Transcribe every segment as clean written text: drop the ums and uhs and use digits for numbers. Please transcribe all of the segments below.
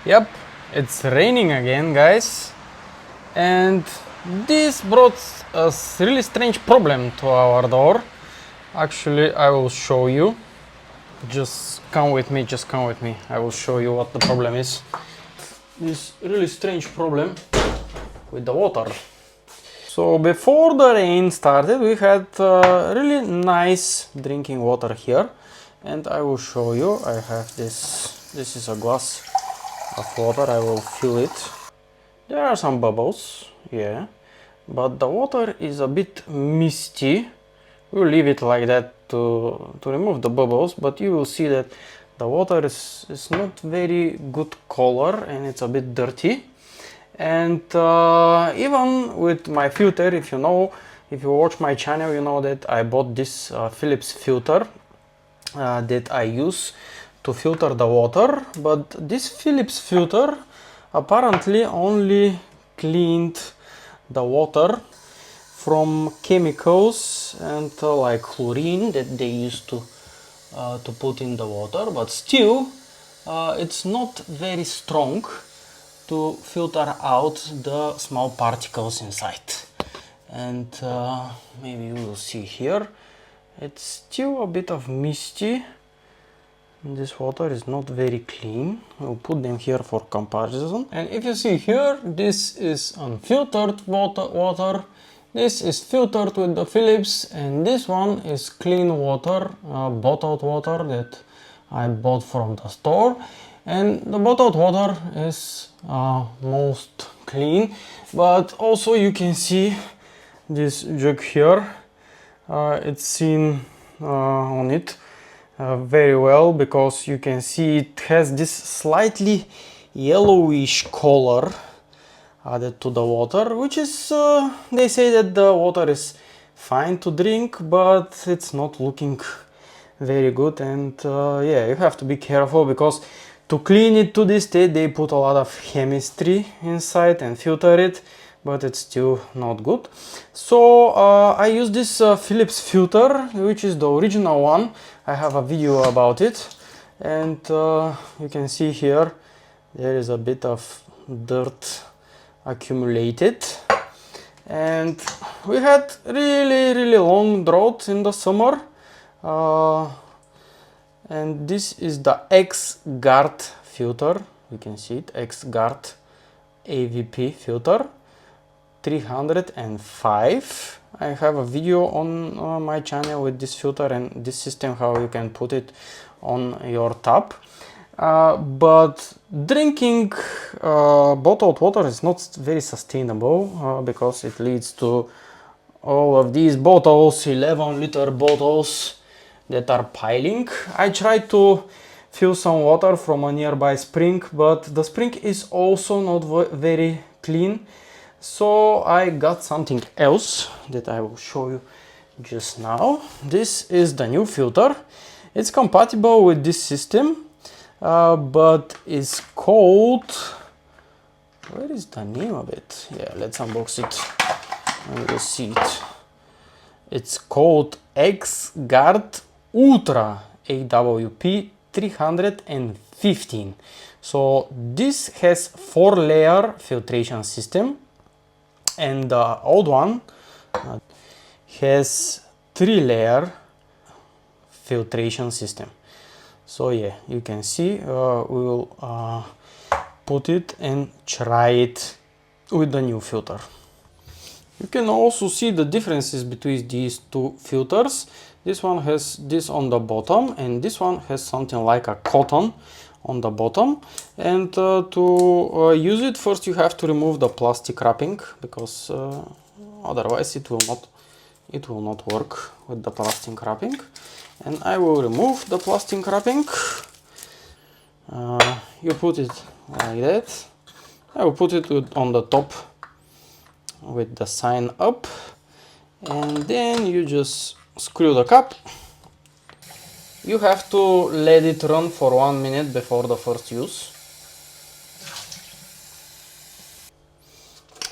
Yep, it's raining again, guys, and this brought a really strange problem to our door. Actually, I will show you. Just come with me, I will show you what the problem is. This really strange problem with the water. So before the rain started, we had really nice drinking water here, and I will show you. I have this is a glass of water. I will fill it. There are some bubbles, yeah, but the water is a bit misty. We'll leave it like that to remove the bubbles, but you will see that the water is not very good color and it's a bit dirty. And even with my filter, if you watch my channel, you know that I bought this Philips filter that I use to filter the water, but this Philips filter apparently only cleaned the water from chemicals and like chlorine that they used to put in the water, but still it's not very strong to filter out the small particles inside. And maybe you will see here, it's still a bit of misty. This water is not very clean. We'll put them here for comparison. And if you see here, this is unfiltered water. This is filtered with the Philips, and this one is clean water, bottled water that I bought from the store. And the bottled water is most clean, but also you can see this jug here. It's seen on it very well, because you can see it has this slightly yellowish color added to the water, which is they say that the water is fine to drink, but it's not looking very good. And yeah, you have to be careful, because to clean it to this state they put a lot of chemistry inside and filter it, but it's still not good. So I use this Philips filter, which is the original one. I have a video about it, and you can see here there is a bit of dirt accumulated. And we had really long drought in the summer, and this is the X-Guard filter. You can see it, X-Guard AWP filter 305. I have a video on my channel with this filter and this system, how you can put it on your tap. But drinking bottled water is not very sustainable, because it leads to all of these bottles, 11-liter bottles that are piling. I tried to fill some water from a nearby spring, but the spring is also not very clean. So I got something else that I will show you just now. This is the new filter. It's compatible with this system, but it's called, where is the name of it? Yeah, let's unbox it and we'll see it. It's called X-Guard Ultra AWP315. So this has 4-layer filtration system, and the old one has 3-layer filtration system. So yeah, you can see, we will put it and try it with the new filter. You can also see the differences between these two filters. This one has this on the bottom, and this one has something like a cotton on the bottom. And to use it, first you have to remove the plastic wrapping, because otherwise it will not work with the plastic wrapping. And I will remove the plastic wrapping. You put it like that. I will put it on the top with the sign up, and then you just screw the cap. You have to let it run for 1 minute before the first use.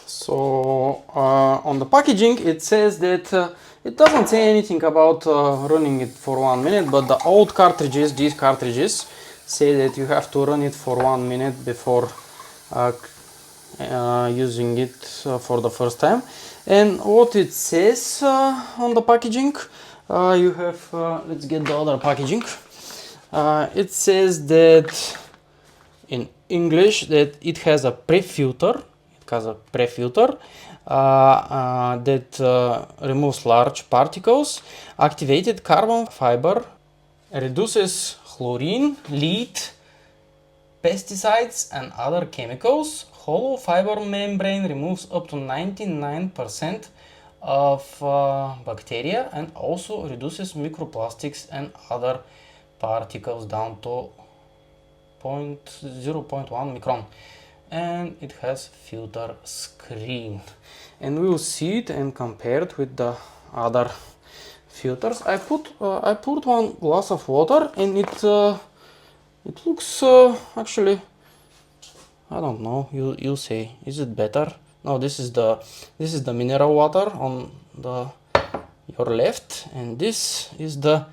So on the packaging it says that it doesn't say anything about running it for 1 minute, but the old cartridges, these cartridges, say that you have to run it for 1 minute before using it for the first time. And what it says on the packaging, you have, let's get the other packaging. It says that in English that it has a pre-filter. It has a pre-filter that removes large particles. Activated carbon fiber reduces chlorine, lead, pesticides and other chemicals. Hollow fiber membrane removes up to 99% of bacteria and also reduces microplastics and other particles down to 0.1 micron. And it has filter screen, and we will see it and compare it with the other filters. I put one glass of water, and it looks actually, I don't know, you say, is it better? No, this is the mineral water on your left, and this is the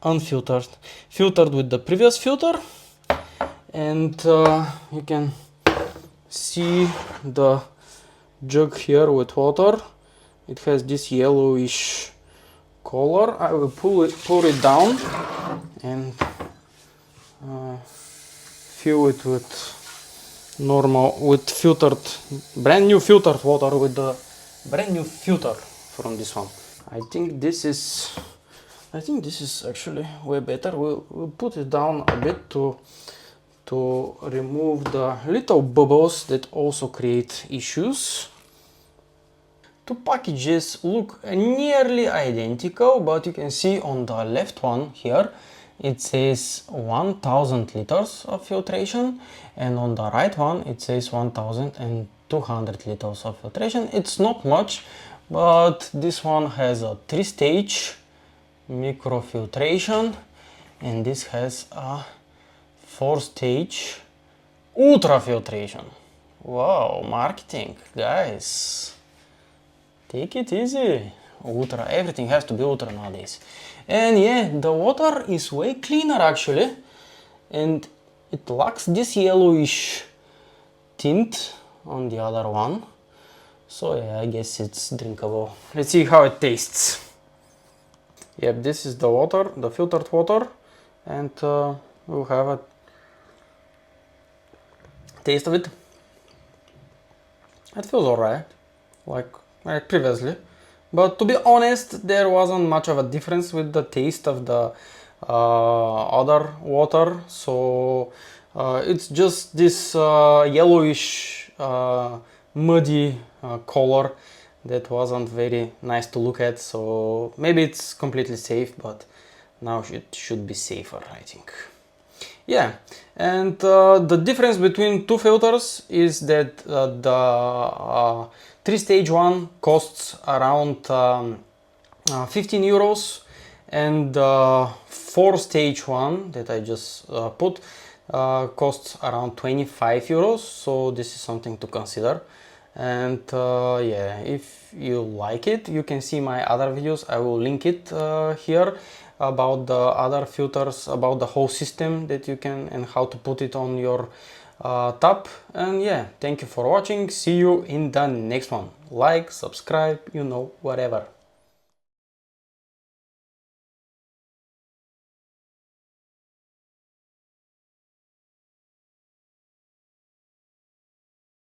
unfiltered, filtered with the previous filter. And you can see the jug here with water. It has this yellowish color. I will pour it down and fill it with filtered, brand new filtered water with the brand new filter from this one. I think this is actually way better. We'll put it down a bit to remove the little bubbles that also create issues. Two packages look nearly identical, but you can see on the left one here it says 1000 liters of filtration, and on the right one it says 1200 liters of filtration. It's not much, but this one has a 3-stage microfiltration, and this has a 4-stage ultrafiltration. Wow, marketing, guys. Take it easy. Ultra, everything has to be ultra nowadays. And yeah, the water is way cleaner actually, and it lacks this yellowish tint on the other one. So yeah, I guess it's drinkable. Let's see how it tastes. Yep, this is the water, the filtered water, and we'll have a taste of it. It feels alright, like previously, but to be honest, there wasn't much of a difference with the taste of the other water. So it's just this yellowish muddy color that wasn't very nice to look at. So maybe it's completely safe, but now it should be safer, I think. Yeah, and the difference between two filters is that the 3-stage one costs around 15 euros, and the 4-stage one that I just put costs around 25 euros. So this is something to consider. And yeah, if you like it, you can see my other videos. I will link it here, about the other filters, about the whole system that you can, and how to put it on your tap. And yeah, thank you for watching. See you in the next one. Like, subscribe, you know, whatever.